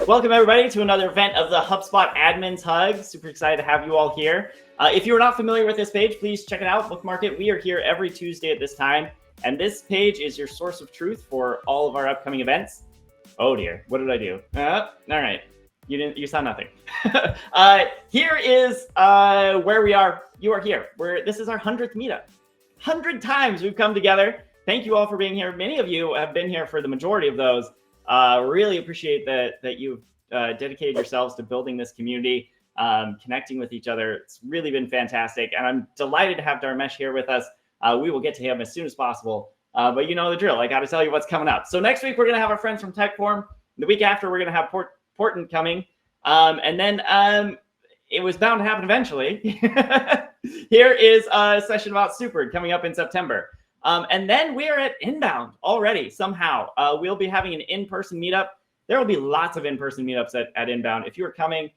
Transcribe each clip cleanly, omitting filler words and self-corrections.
Welcome everybody to another event of the HubSpot Admins HUG. Super excited to have you all here. If you're not familiar with this page, please check it out, bookmark it. We are here every Tuesday at this time, and this page is your source of truth for all of our upcoming events. Oh dear, what did I do? All right, you saw nothing. Here is where we are. You are here. This is our 100th meetup. 100 times we've come together. Thank you all for being here. Many of you have been here for the majority of those. Really appreciate that you've dedicated yourselves to building this community, connecting with each other. It's really been fantastic. And I'm delighted to have Dharmesh here with us. We will get to him as soon as possible. But you know the drill. I got to tell you what's coming up. So next week, we're going to have our friends from TechForum. The week after, we're going to have Portland coming. And then it was bound to happen eventually. Here is a session about Super coming up in September. And then we are at Inbound already somehow. We'll be having an in-person meetup. There will be lots of in-person meetups at Inbound. If you are coming,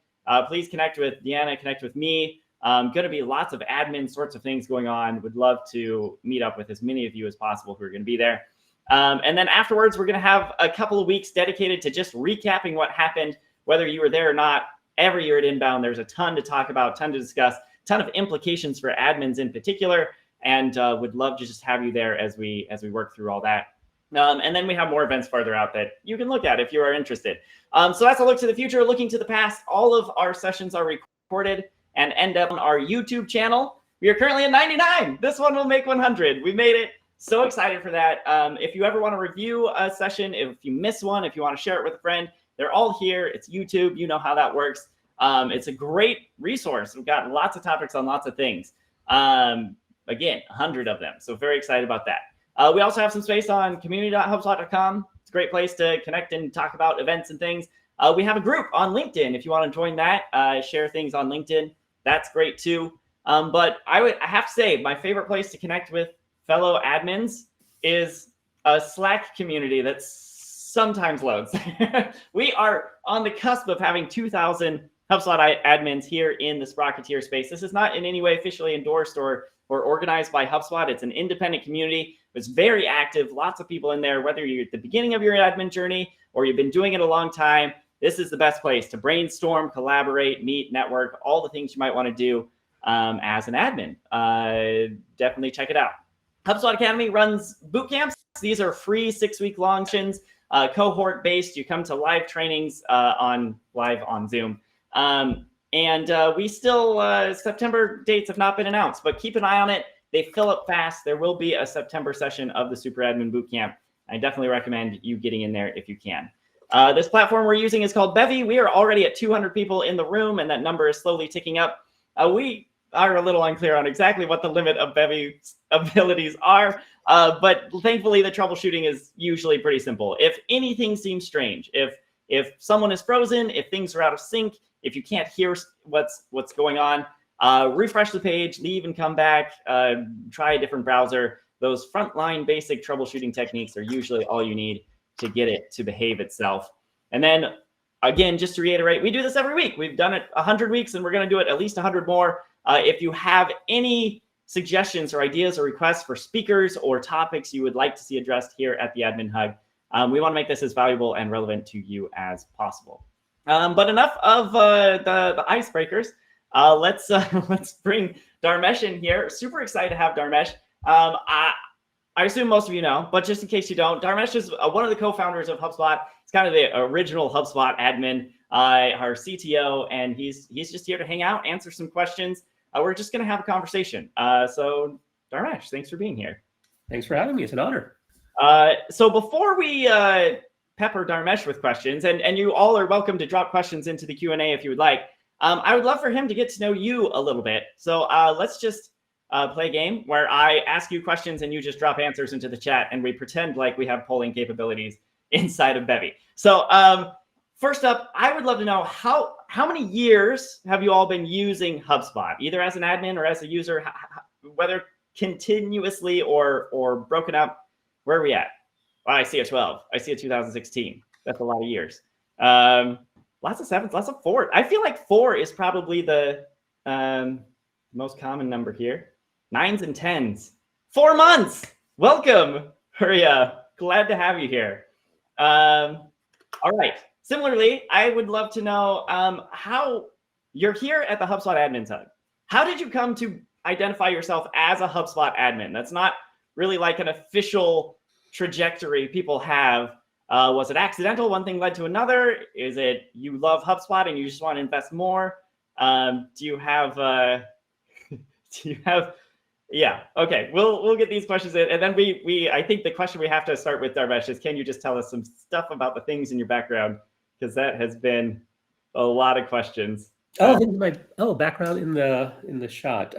please connect with Deanna, connect with me. Going to be lots of admin sorts of things going on. Would love to meet up with as many of you as possible who are going to be there. And then afterwards, we're going to have a couple of weeks dedicated to just recapping what happened, whether you were there or not. Every year at Inbound, there's a ton to talk about, ton to discuss, ton of implications for admins in particular. And would love to just have you there as we work through all that. And then we have more events farther out that you can look at if you are interested. So that's a look to the future. Looking to the past, all of our sessions are recorded and end up on our YouTube channel. We are currently at 99. This one will make 100. We made it. So excited for that. If you ever want to review a session, if you miss one, if you want to share it with a friend, they're all here. It's YouTube. You know how that works. It's a great resource. We've got lots of topics on lots of things. Again, 100 of them. So very excited about that. We also have some space on community.hubspot.com. It's a great place to connect and talk about events and things. We have a group on LinkedIn. If you want to join that, share things on LinkedIn, that's great too. But I have to say, my favorite place to connect with fellow admins is a Slack community that sometimes loads. We are on the cusp of having 2,000 HubSpot admins here in the Sprocketeer space. This is not in any way officially endorsed or organized by HubSpot. It's an independent community. It's very active, lots of people in there, whether you're at the beginning of your admin journey or you've been doing it a long time. This is the best place to brainstorm, collaborate, meet, network, all the things you might want to do as an admin. Definitely check it out. HubSpot Academy runs boot camps. These are free 6-week long sessions, cohort based. You come to live trainings live on Zoom. And we still, September dates have not been announced, but keep an eye on it. They fill up fast. There will be a September session of the Super Admin Bootcamp. I definitely recommend you getting in there if you can. This platform we're using is called Bevy. We are already at 200 people in the room, and that number is slowly ticking up. We are a little unclear on exactly what the limit of Bevy's abilities are, but thankfully the troubleshooting is usually pretty simple. If anything seems strange, if someone is frozen, if things are out of sync, if you can't hear what's going on, refresh the page, leave and come back, try a different browser. Those frontline basic troubleshooting techniques are usually all you need to get it to behave itself. And then again, just to reiterate, we do this every week. We've done it 100 weeks and we're going to do it at least 100 more. If you have any suggestions or ideas or requests for speakers or topics you would like to see addressed here at the Admin Hug, we want to make this as valuable and relevant to you as possible. But enough of the icebreakers. Let's bring Dharmesh in here. Super excited to have Dharmesh. I assume most of you know, but just in case you don't, Dharmesh is one of the co-founders of HubSpot. He's kind of the original HubSpot admin, our CTO, and he's just here to hang out, answer some questions. We're just going to have a conversation. So Dharmesh, thanks for being here. Thanks for having me. It's an honor. So before we pepper Dharmesh with questions, and you all are welcome to drop questions into the Q&A if you would like, I would love for him to get to know you a little bit. So let's just play a game where I ask you questions and you just drop answers into the chat and we pretend like we have polling capabilities inside of Bevy. So first up, I would love to know how many years have you all been using HubSpot, either as an admin or as a user, whether continuously or broken up? Where are we at? Well, I see a 12. I see a 2016. That's a lot of years. Lots of 7s, lots of 4. I feel like 4 is probably the most common number here. 9s and 10s. 4 months. Welcome, Huria. Glad to have you here. All right. similarly, I would love to know how you're here at the HubSpot Admins HUG. How did you come to identify yourself as a HubSpot admin? That's not really like an official trajectory people have. Was it accidental? One thing led to another? Is it you love HubSpot and you just want to invest more? Do you have? Yeah. Okay. We'll get these questions in, and then I think the question we have to start with, Dharmesh, is can you just tell us some stuff about the things in your background, because that has been a lot of questions. Background in the shot.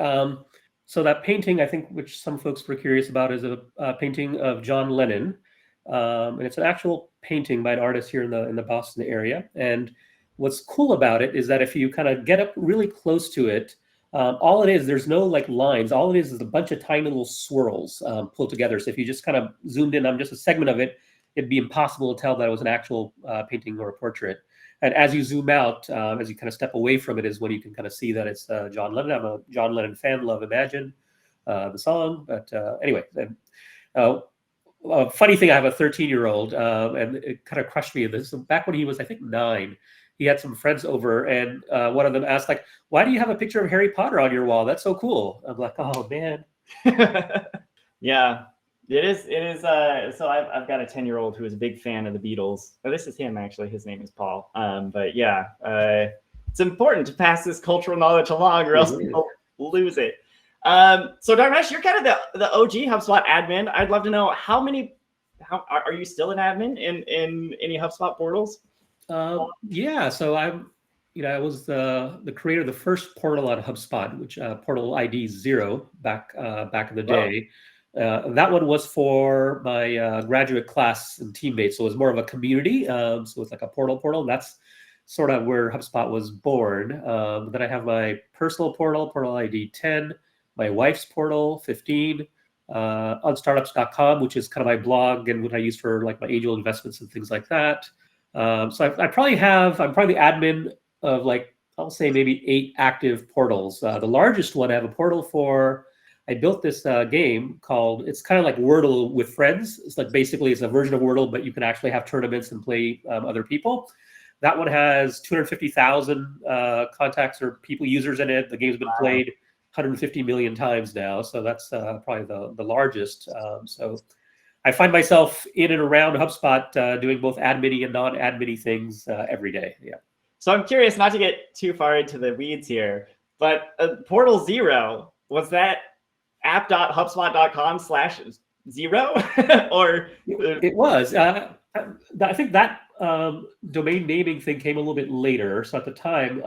So that painting, I think, which some folks were curious about, is a painting of John Lennon, and it's an actual painting by an artist here in the Boston area. And what's cool about it is that if you kind of get up really close to it, all it is, there's no like lines. All it is a bunch of tiny little swirls pulled together. So if you just kind of zoomed in on just a segment of it, it'd be impossible to tell that it was an actual painting or a portrait. And as you zoom out, as you kind of step away from it, is when you can kind of see that it's John Lennon. I'm a John Lennon fan, love Imagine, the song. But anyway, a funny thing, I have a 13-year-old, and it kind of crushed me. This back when he was, I think, 9. He had some friends over, and one of them asked, like, "Why do you have a picture of Harry Potter on your wall? That's so cool." I'm like, "Oh man." Yeah. It is. So I've got a 10-year-old who is a big fan of the Beatles. Oh, this is him, actually. His name is Paul. But yeah, it's important to pass this cultural knowledge along, or else people lose it. So Dharmesh, you're kind of the OG HubSpot admin. I'd love to know how are you still an admin in any HubSpot portals? Yeah. So I was the creator of the first portal on HubSpot, which portal ID 0 back in the day. That one was for my graduate class and teammates. So it was more of a community. So it's like a portal. And that's sort of where HubSpot was born. Then I have my personal portal ID 10, my wife's portal 15, unstartups.com, which is kind of my blog and what I use for like my angel investments and things like that. So I'm probably the admin of, like, I'll say maybe 8 active portals. The largest one, I have a portal for. I built this game called, it's kind of like Wordle with friends. It's like basically it's a version of Wordle, but you can actually have tournaments and play other people. That one has 250,000 contacts or users in it. The game's been played 150 million times now. So that's probably the largest. So I find myself in and around HubSpot doing both admin-y and non-admin-y things every day. Yeah. So I'm curious, not to get too far into the weeds here, but Portal 0, was that app.hubspot.com/0 or it was I think that domain naming thing came a little bit later. So at the time,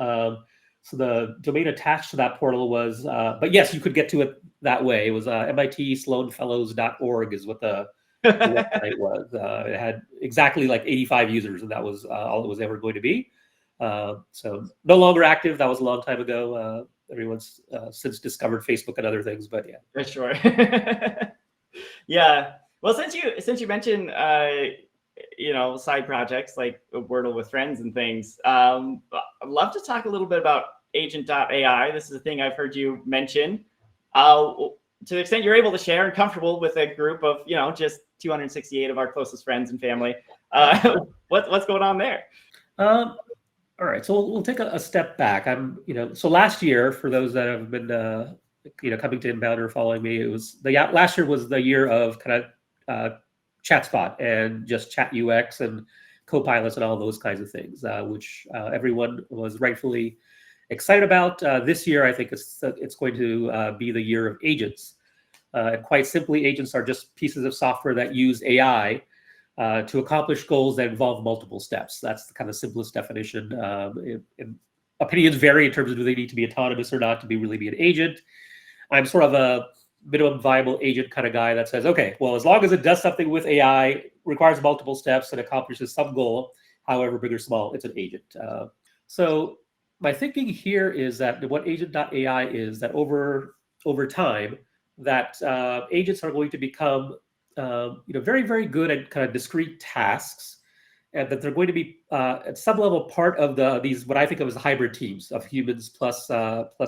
so the domain attached to that portal was but yes, you could get to it that way. It was MIT-sloanfellows.org is what the website was. It had exactly like 85 users, and that was all it was ever going to be. So no longer active. That was a long time ago. Everyone's since discovered Facebook and other things, but yeah. For sure. Yeah. Well, since you mentioned side projects like Wordle with friends and things, I'd love to talk a little bit about agent.ai. This is a thing I've heard you mention. To the extent you're able to share and comfortable with a group of just 268 of our closest friends and family, what's going on there? All right, so we'll take a step back. So last year, for those that have been, coming to Inbound or following me, last year was the year of kind of ChatSpot and just Chat UX and Copilots and all those kinds of things, which everyone was rightfully excited about. This year, I think it's going to be the year of agents. And quite simply, agents are just pieces of software that use AI to accomplish goals that involve multiple steps. That's the kind of simplest definition. Opinions vary in terms of do they need to be autonomous or not to really be an agent. I'm sort of a minimum viable agent kind of guy that says, okay, well, as long as it does something with AI, requires multiple steps and accomplishes some goal, however big or small, it's an agent. So my thinking here is that what agent.ai is that over time, that agents are going to become very, very good at kind of discrete tasks, and that they're going to be at some level part of these what I think of as hybrid teams of humans plus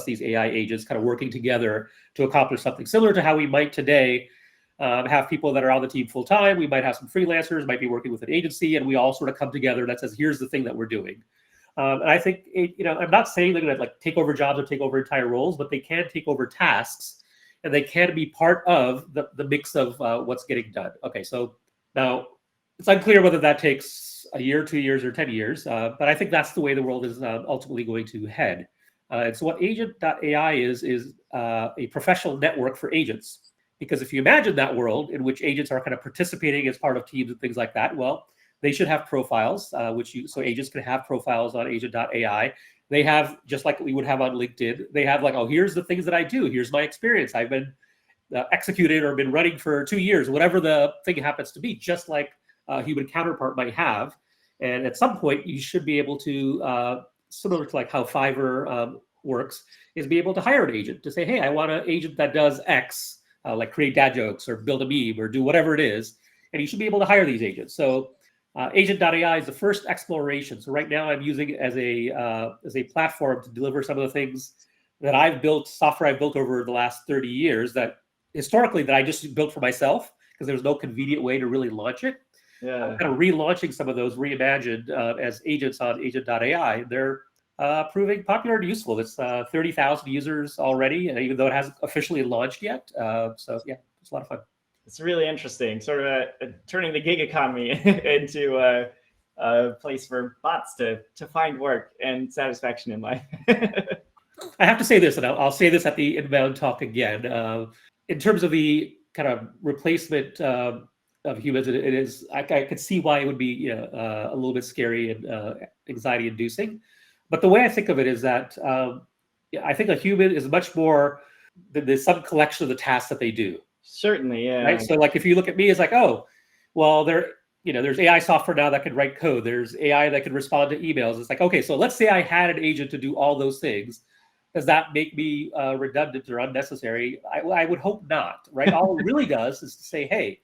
these AI agents kind of working together to accomplish something similar to how we might today have people that are on the team full time. We might have some freelancers, might be working with an agency, and we all sort of come together that says, here's the thing that we're doing. And I think, I'm not saying they're going to like take over jobs or take over entire roles, but they can take over tasks, and they can be part of the mix of what's getting done. Okay, so now it's unclear whether that takes a year, 2 years, or 10 years, but I think that's the way the world is ultimately going to head. And so what agent.ai is a professional network for agents. Because if you imagine that world in which agents are kind of participating as part of teams and things like that, well, they should have profiles, so agents can have profiles on agent.ai. They have, just like we would have on LinkedIn, they have like, oh, here's the things that I do. Here's my experience. I've been executed or been running for 2 years, whatever the thing happens to be, just like a human counterpart might have. And at some point, you should be able to, similar to like how Fiverr works, is be able to hire an agent to say, hey, I want an agent that does X, like create dad jokes or build a meme or do whatever it is. And you should be able to hire these agents. So agent.ai is the first exploration. So right now I'm using it as a platform to deliver some of the things that I've built, software I've built over the last 30 years that historically that I just built for myself because there was no convenient way to really launch it. Yeah. I'm kind of relaunching some of those reimagined as agents on agent.ai. They're proving popular and useful. It's 30,000 users already, and even though it hasn't officially launched yet. So yeah, it's a lot of fun. It's really interesting, sort of turning the gig economy into a place for bots to find work and satisfaction in life. I have to say this, and I'll say this at the inbound talk again. In terms of the kind of replacement of humans, it is. I could see why it would be a little bit scary and anxiety-inducing. But the way I think of it is that I think a human is much more than the some collection of the tasks that they do. Certainly, yeah. Right. So, like, if you look at me, it's like, oh, well, there's AI software now that can write code. There's AI that can respond to emails. It's like, okay, so let's say I had an agent to do all those things. Does that make me redundant or unnecessary? I would hope not. Right. All it really does is to say, hey,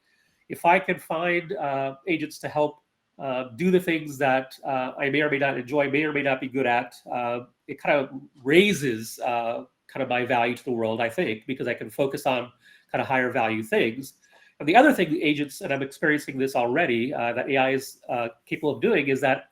if I can find agents to help do the things that I may or may not enjoy, may or may not be good at, it kind of raises kind of my value to the world, I think, because I can focus on kind of higher value things. And the other thing agents, and I'm experiencing this already, that AI is capable of doing is that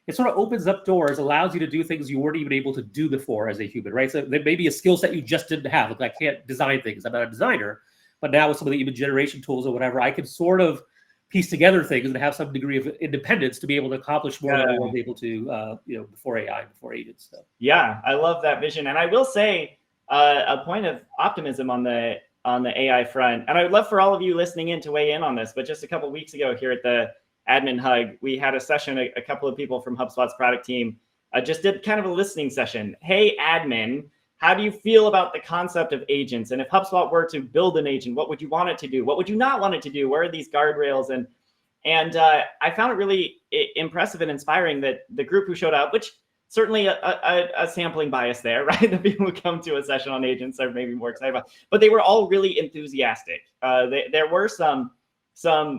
it sort of opens up doors, allows you to do things you weren't even able to do before as a human, right? So there may be a skill set you just didn't have. Like, I can't design things. I'm not a designer. But now with some of the image generation tools or whatever, I can sort of piece together things and have some degree of independence to be able to accomplish more than I was able to, before AI, before agents. So. Yeah, I love that vision. And I will say a point of optimism on the AI front. And I would love for all of you listening in to weigh in on this. But just a couple of weeks ago here at the Admin HUG, we had a session, a couple of people from HubSpot's product team just did kind of a listening session. Hey, admin, how do you feel about the concept of agents? And if HubSpot were to build an agent, what would you want it to do? What would you not want it to do? Where are these guardrails? And I found it really impressive and inspiring that the group who showed up, which certainly a sampling bias there, right? The people who come to a session on agents are maybe more excited about, but they were all really enthusiastic. There were some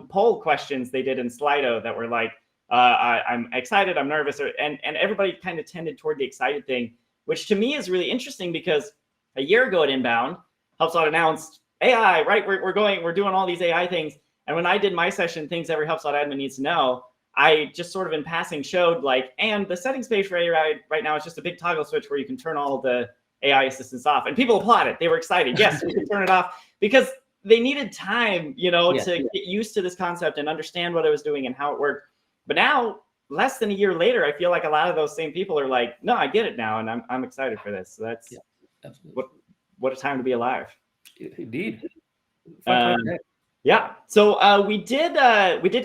poll questions they did in Slido that were like, I'm excited, I'm nervous, and everybody kind of tended toward the excited thing, which to me is really interesting because a year ago at Inbound, HubSpot announced AI, right? We're doing all these AI things. And when I did my session, things every HubSpot admin needs to know, I just sort of in passing showed like, and the settings page for AI right now is just a big toggle switch where you can turn all of the AI assistants off. And people applauded. They were excited. Yes, we can turn it off because they needed time, to get used to this concept and understand what it was doing and how it worked. But now, less than a year later, I feel like a lot of those same people are like, no, I get it now, and I'm excited for this. So that's what a time to be alive. Indeed. Yeah. So we did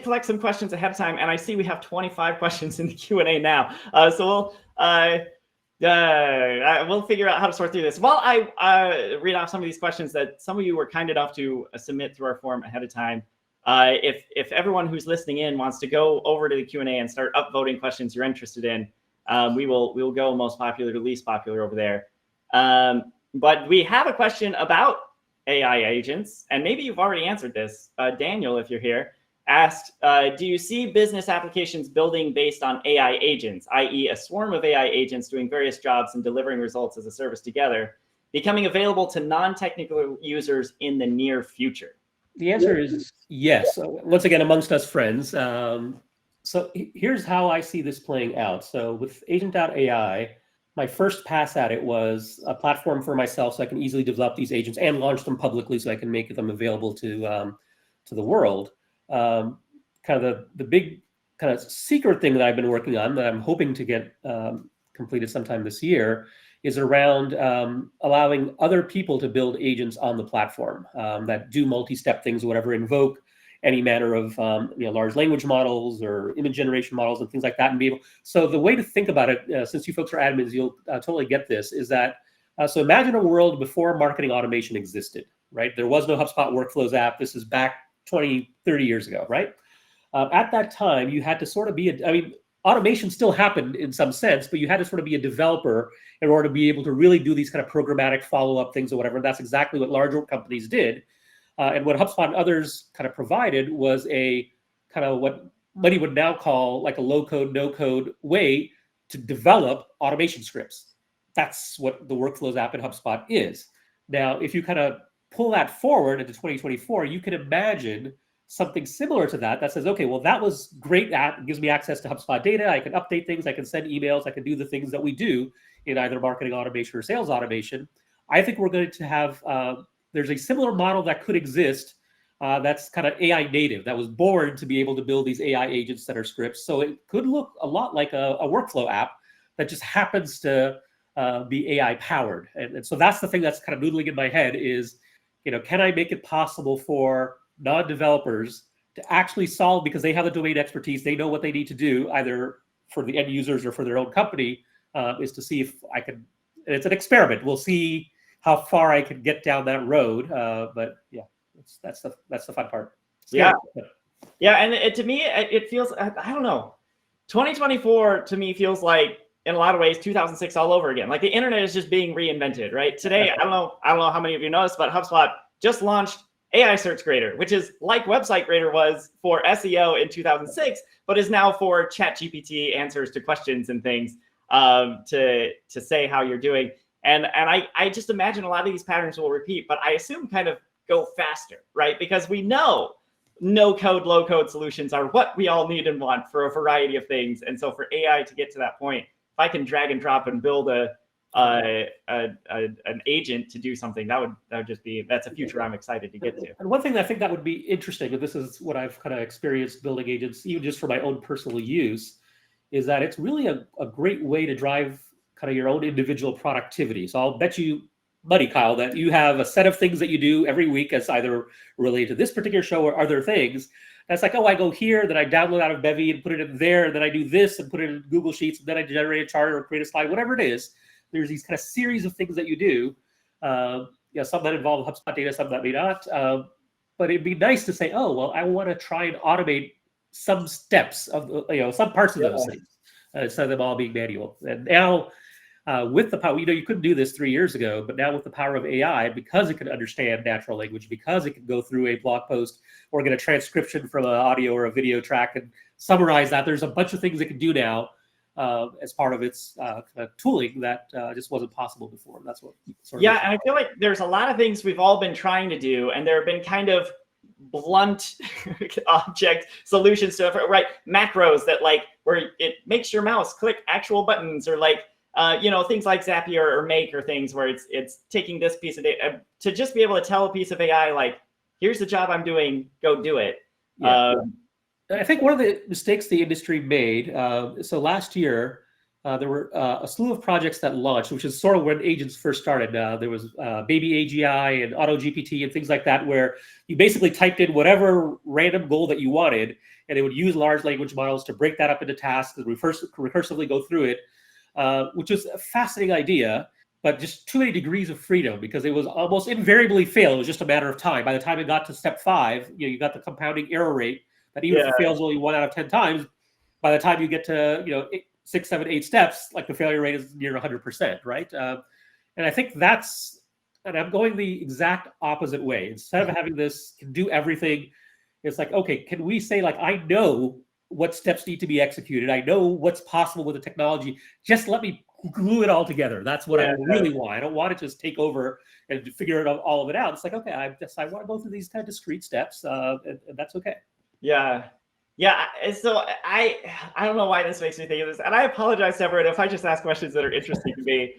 collect some questions ahead of time, and I see we have 25 questions in the Q&A now. So we'll figure out how to sort through this. While I read off some of these questions that some of you were kind enough to submit through our form ahead of time. If everyone who's listening in wants to go over to the Q&A and start upvoting questions you're interested in, we will go most popular to least popular over there. But we have a question about AI agents, and maybe you've already answered this. Daniel, if you're here, asked, do you see business applications building based on AI agents, i.e. a swarm of AI agents doing various jobs and delivering results as a service together, becoming available to non-technical users in the near future? The answer is yes. So once again, amongst us friends. So here's how I see this playing out. So with Agent.ai, my first pass at it was a platform for myself so I can easily develop these agents and launch them publicly so I can make them available to the world. Kind of the big kind of secret thing that I've been working on that I'm hoping to get completed sometime this year is around allowing other people to build agents on the platform that do multi-step things, whatever, invoke any manner of large language models or image generation models and things like that, and be able. So the way to think about it, since you folks are admins, you'll totally get this. Is that so? Imagine a world before marketing automation existed, right? There was no HubSpot Workflows app. This is back 20, 30 years ago, right? At that time, you had to sort of be. Automation still happened in some sense, but you had to sort of be a developer in order to be able to really do these kind of programmatic follow-up things or whatever. And that's exactly what larger companies did. And what HubSpot and others kind of provided was a kind of what many would now call like a low-code, no-code way to develop automation scripts. That's what the Workflows app in HubSpot is. Now, if you kind of pull that forward into 2024, you can imagine something similar to that says, okay, well, that was great. That gives me access to HubSpot data. I can update things. I can send emails. I can do the things that we do in either marketing automation or sales automation. I think we're going to have, there's a similar model that could exist that's kind of AI native, that was born to be able to build these AI agents that are scripts. So it could look a lot like a workflow app that just happens to be AI powered. And so that's the thing that's kind of noodling in my head is, can I make it possible for non-developers to actually solve, because they have the domain expertise, they know what they need to do, either for the end users or for their own company, is to see if I can, and it's an experiment. We'll see how far I can get down that road. But yeah, that's the fun part. Yeah. Yeah. And to me, it feels, I don't know, 2024 to me feels like, in a lot of ways, 2006 all over again. Like the internet is just being reinvented, right? Today, I don't know how many of you noticed, but HubSpot just launched AI Search Grader, which is like Website Grader was for SEO in 2006, but is now for ChatGPT answers to questions and things to say how you're doing. And I just imagine a lot of these patterns will repeat, but I assume kind of go faster, right? Because we know no code, low code solutions are what we all need and want for a variety of things. And so for AI to get to that point, if I can drag and drop and build an agent to do something, that would just be, that's a future I'm excited to get to. And one thing that I think that would be interesting, and this is what I've kind of experienced building agents, even just for my own personal use, is that it's really a great way to drive kind of your own individual productivity. So I'll bet you money, Kyle, that you have a set of things that you do every week as either related to this particular show or other things. That's like, oh, I go here, then I download out of Bevy and put it in there, and then I do this and put it in Google Sheets, and then I generate a chart or create a slide, whatever it is. There's these kind of series of things that you do. Some that involve HubSpot data, some that may not. But it'd be nice to say, oh, well, I want to try and automate some steps of, some parts of those things instead of them all being manual. And now with the power, you couldn't do this 3 years ago, but now with the power of AI, because it can understand natural language, because it can go through a blog post or get a transcription from an audio or a video track and summarize that, there's a bunch of things it can do now as part of its tooling that just wasn't possible before. That's what. And I feel like there's a lot of things we've all been trying to do, and there have been kind of blunt object solutions to it, right? Macros that like where it makes your mouse click actual buttons, or like things like Zapier or Make or things where it's taking this piece of data to just be able to tell a piece of AI like, here's the job I'm doing, go do it. Yeah. I think one of the mistakes the industry made, so last year, there were a slew of projects that launched, which is sort of when agents first started. There was Baby AGI and Auto GPT and things like that, where you basically typed in whatever random goal that you wanted, and it would use large language models to break that up into tasks and recursively go through it, which was a fascinating idea, but just too many degrees of freedom, because it was almost invariably fail. It was just a matter of time. By the time it got to step 5, you got the compounding error rate that even if it fails only 1 out of 10 times, by the time you get to 6, 7, 8 steps, like the failure rate is near 100%, right? And I think and I'm going the exact opposite way. Instead of having this can do everything, it's like, okay, can we say like, I know what steps need to be executed. I know what's possible with the technology. Just let me glue it all together. That's what I really want. I don't want to just take over and figure all of it out. It's like, okay, I want both of these kind of discrete steps, and that's okay. Yeah. So I don't know why this makes me think of this, and I apologize to everyone if I just ask questions that are interesting to me.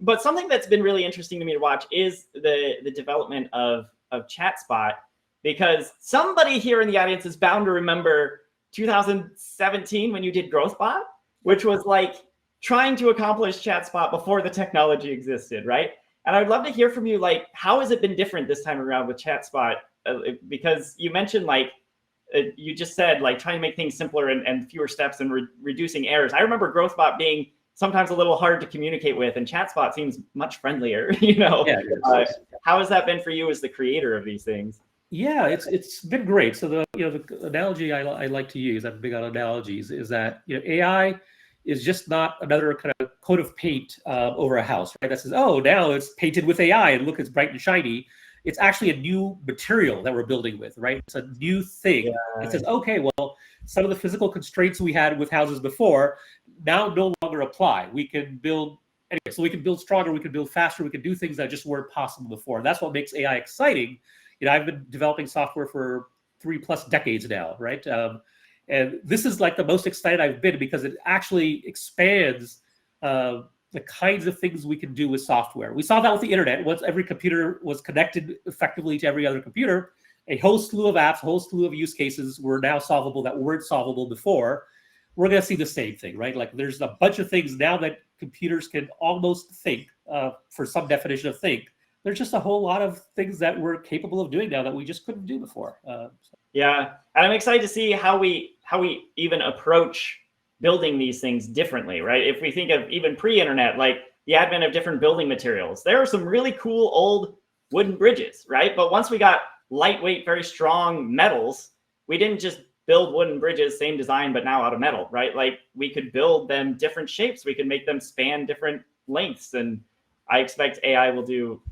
But something that's been really interesting to me to watch is the development of ChatSpot, because somebody here in the audience is bound to remember 2017 when you did GrowthBot, which was like trying to accomplish ChatSpot before the technology existed, right? And I'd love to hear from you, like, how has it been different this time around with ChatSpot? Because you mentioned, like, you just said, like, trying to make things simpler and fewer steps and reducing errors. I remember GrowthBot being sometimes a little hard to communicate with, and ChatSpot seems much friendlier, you know? Yeah, how has that been for you as the creator of these things? Yeah, it's been great. So the analogy I like to use, I'm big on analogies, is that AI is just not another kind of coat of paint over a house, right? That says, oh, now it's painted with AI and look, it's bright and shiny. It's actually a new material that we're building with, right? It's a new thing. It says, okay, well, some of the physical constraints we had with houses before now no longer apply. We can build anyway, so we can build stronger, we can build faster, we can do things that just weren't possible before. And that's what makes AI exciting. I've been developing software for 3+ decades now, right? And this is like the most excited I've been because it actually expands the kinds of things we can do with software. We saw that with the internet. Once every computer was connected effectively to every other computer, a whole slew of apps, a whole slew of use cases were now solvable that weren't solvable before. We're going to see the same thing, right? Like there's a bunch of things now that computers can almost think for some definition of think. There's just a whole lot of things that we're capable of doing now that we just couldn't do before. Yeah, and I'm excited to see how we even approach building these things differently, right? If we think of even pre-internet, like the advent of different building materials, there are some really cool old wooden bridges, right? But once we got lightweight, very strong metals, we didn't just build wooden bridges, same design, but now out of metal, right? Like we could build them different shapes. We could make them span different lengths. And I expect AI will do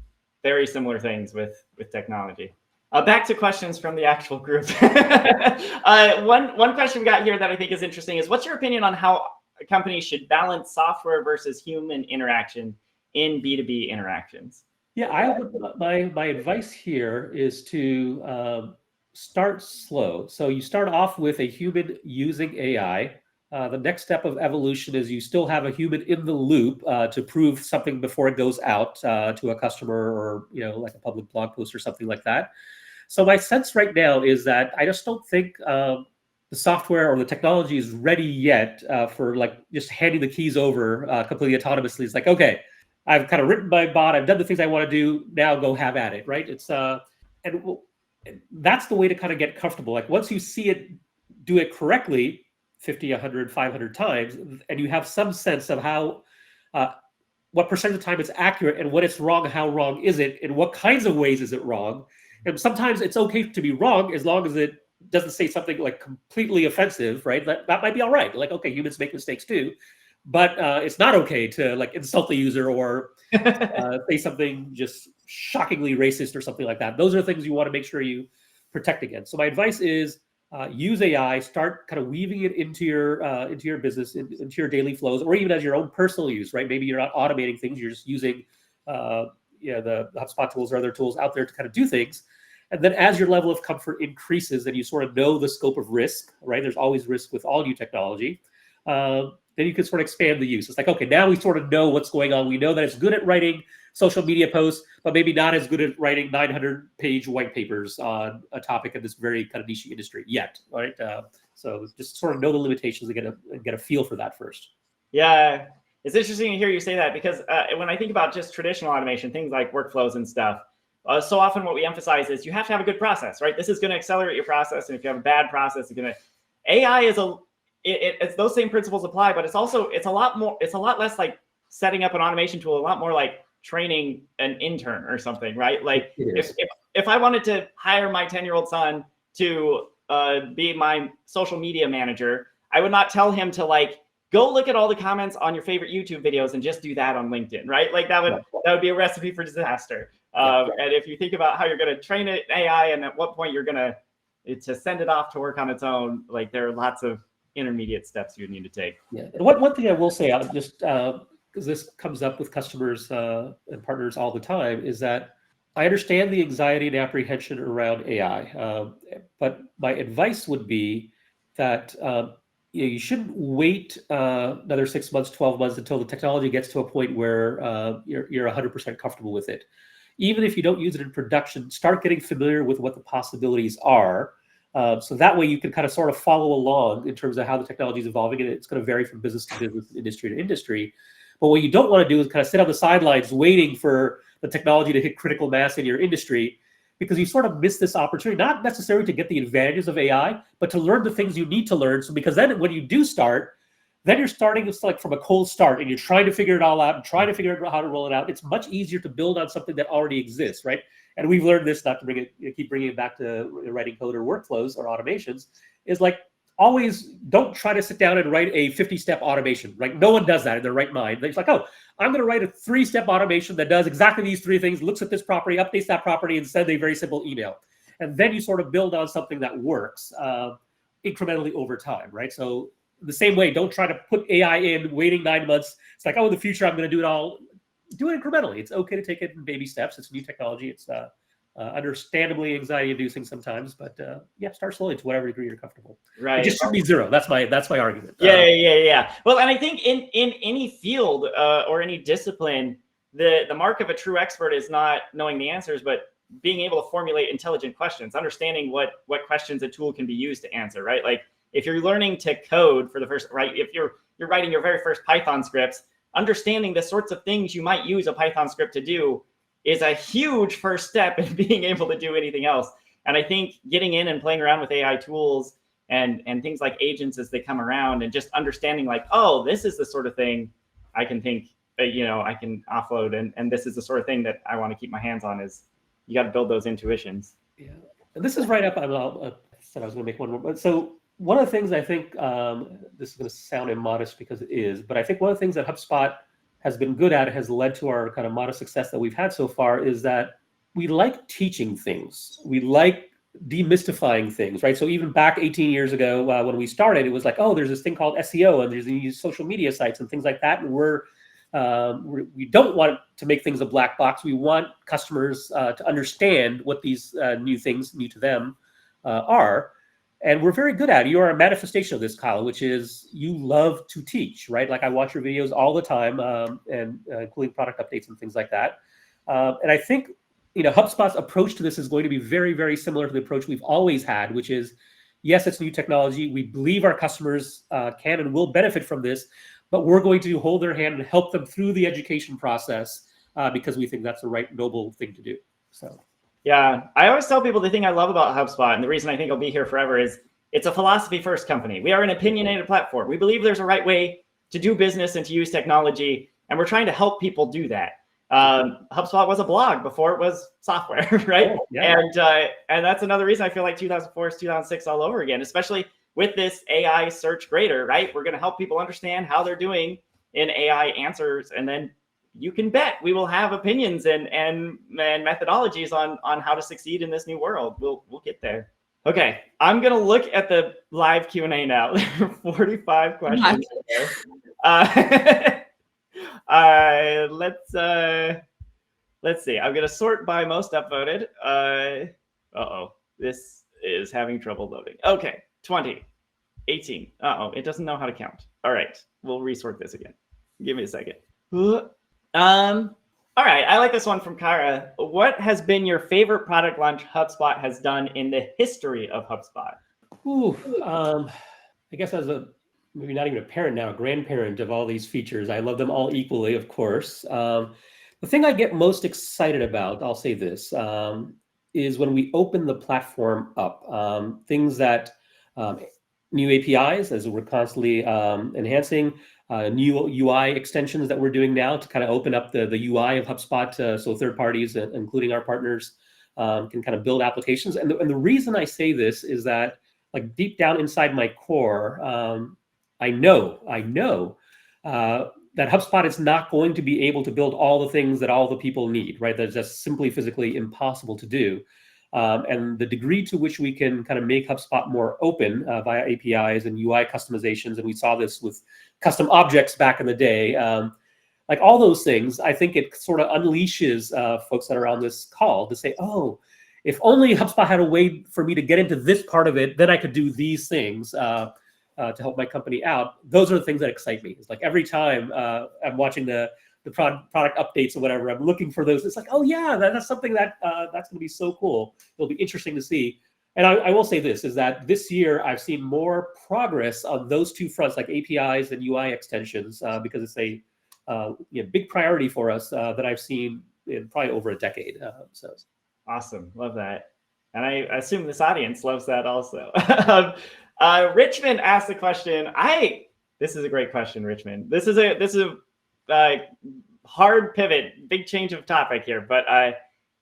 very similar things with technology. Back to questions from the actual group. One question we got here that I think is interesting is, what's your opinion on how companies should balance software versus human interaction in B2B interactions? Yeah, my advice here is to start slow. So you start off with a human using AI. The next step of evolution is you still have a human in the loop to prove something before it goes out to a customer or like a public blog post or something like that. So my sense right now is that I just don't think the software or the technology is ready yet for like just handing the keys over completely autonomously. It's like, okay, I've kind of written my bot, I've done the things I want to do, now go have at it, right? It's and that's the way to kind of get comfortable. Like once you see it do it correctly 50, 100, 500 times, and you have some sense of how what percent of the time it's accurate and when it's wrong, how wrong is it, and what kinds of ways is it wrong. And sometimes it's okay to be wrong as long as it doesn't say something like completely offensive, right? That might be all right. Like, okay, humans make mistakes too, but it's not okay to like insult the user or say something just shockingly racist or something like that. Those are things you want to make sure you protect against. So my advice is use AI, start kind of weaving it into your business, into your daily flows, or even as your own personal use, right? Maybe you're not automating things, you're just using the HubSpot tools or other tools out there to kind of do things. And then as your level of comfort increases and you sort of know the scope of risk, right? There's always risk with all new technology. Then you can sort of expand the use. It's like, okay, now we sort of know what's going on. We know that it's good at writing social media posts, but maybe not as good at writing 900-page white papers on a topic in this very kind of niche industry yet, right? So just sort of know the limitations and get a feel for that first. Yeah. It's interesting to hear you say that because when I think about just traditional automation, things like workflows and stuff, so often what we emphasize is you have to have a good process, right? This is going to accelerate your process. And if you have a bad process, AI is it's those same principles apply, but it's a lot less like setting up an automation tool, a lot more like training an intern or something, right? Like if I wanted to hire my 10-year-old son to be my social media manager, I would not tell him to like, go look at all the comments on your favorite YouTube videos and just do that on LinkedIn, right? Like that would be a recipe for disaster. And if you think about how you're going to train an AI and at what point you're going to send it off to work on its own, like there are lots of intermediate steps you need to take. Yeah. And one thing I will say, I'll just because this comes up with customers and partners all the time, is that I understand the anxiety and apprehension around AI, but my advice would be that you shouldn't wait another 6 months, 12 months until the technology gets to a point where you're 100% comfortable with it. Even if you don't use it in production, start getting familiar with what the possibilities are. So that way you can kind of sort of follow along in terms of how the technology is evolving, and it's going to vary from business to business, industry to industry. But what you don't want to do is kind of sit on the sidelines waiting for the technology to hit critical mass in your industry, because you sort of miss this opportunity, not necessarily to get the advantages of AI, but to learn the things you need to learn. So because then when you do start, then you're starting it's like from a cold start, and you're trying to figure it all out and trying to figure out how to roll it out. It's much easier to build on something that already exists, right? And we've learned this, not to keep bringing it back to writing code or workflows or automations, is like always don't try to sit down and write a 50-step automation, right? No one does that in their right mind. It's like, oh, I'm going to write a 3-step automation that does exactly these 3 things, looks at this property, updates that property, and sends a very simple email. And then you sort of build on something that works incrementally over time, right? So the same way, don't try to put AI in, waiting 9 months. It's like, oh, in the future, I'm going to do it all. Do it incrementally. It's okay to take it in baby steps. It's new technology. It's understandably anxiety-inducing sometimes, but yeah, start slowly to whatever degree you're comfortable. Right. It just shouldn't be 0. That's my argument. Yeah. Well, and I think in any field or any discipline, the mark of a true expert is not knowing the answers, but being able to formulate intelligent questions, understanding what questions a tool can be used to answer, right? Like if you're learning to code for the first, right, if you're writing your very first Python scripts, understanding the sorts of things you might use a Python script to do is a huge first step in being able to do anything else. And I think getting in and playing around with AI tools and things like agents as they come around, and just understanding like, oh, this is the sort of thing I can think, I can offload, and this is the sort of thing that I want to keep my hands on, is you got to build those intuitions. Yeah, and this is right up. I said I was going to make one more, but so one of the things I think, this is going to sound immodest because it is, but I think one of the things that HubSpot has been good at, has led to our kind of modest success that we've had so far, is that we like teaching things. We like demystifying things, right? So even back 18 years ago when we started, it was like, oh, there's this thing called SEO, and there's these social media sites and things like that. And we don't want to make things a black box. We want customers to understand what these new things, new to them, are. And we're very good at it. You are a manifestation of this, Kyle, which is you love to teach, right? Like I watch your videos all the time, and including product updates and things like that. And I think, HubSpot's approach to this is going to be very, very similar to the approach we've always had, which is, yes, it's new technology. We believe our customers can and will benefit from this, but we're going to hold their hand and help them through the education process because we think that's the right, noble thing to do. So. Yeah, I always tell people the thing I love about HubSpot, and the reason I think I'll be here forever, is it's a philosophy-first company. We are an opinionated platform. We believe there's a right way to do business and to use technology, and we're trying to help people do that. HubSpot was a blog before it was software, right? Oh, yeah. And that's another reason I feel like 2004 is 2006 all over again, especially with this AI search grader, right? We're going to help people understand how they're doing in AI answers, and then you can bet we will have opinions and methodologies on how to succeed in this new world. We'll get there. Okay, I'm gonna look at the live Q&A now. There are 45 questions there. Let's see. I'm gonna sort by most upvoted. This is having trouble loading. Okay, 20, 18. It doesn't know how to count. All right, we'll resort this again. Give me a second. All right, I like this one from Kara. What has been your favorite product launch HubSpot has done in the history of HubSpot? I guess as maybe not even a parent now, a grandparent of all these features, I love them all equally, of course. The thing I get most excited about, I'll say this, is when we open the platform up. Things that, new APIs, as we're constantly enhancing, new UI extensions that we're doing now to kind of open up the UI of HubSpot, so third parties, including our partners, can kind of build applications. And the reason I say this is that, like deep down inside my core, I know that HubSpot is not going to be able to build all the things that all the people need, right? That's just simply physically impossible to do. And the degree to which we can kind of make HubSpot more open via APIs and UI customizations, and we saw this with custom objects back in the day, like all those things, I think it sort of unleashes folks that are on this call to say, oh, if only HubSpot had a way for me to get into this part of it, then I could do these things to help my company out. Those are the things that excite me. It's like every time I'm watching the product updates or whatever, I'm looking for those. It's like, oh yeah, that's something that's going to be so cool. It'll be interesting to see. And I will say this, is that this year I've seen more progress on those two fronts, like APIs and UI extensions, because it's a big priority for us that I've seen in probably over a decade. So awesome, love that, and I assume this audience loves that also. Richmond asked the question. This is a great question, Richmond. This is a hard pivot, big change of topic here, but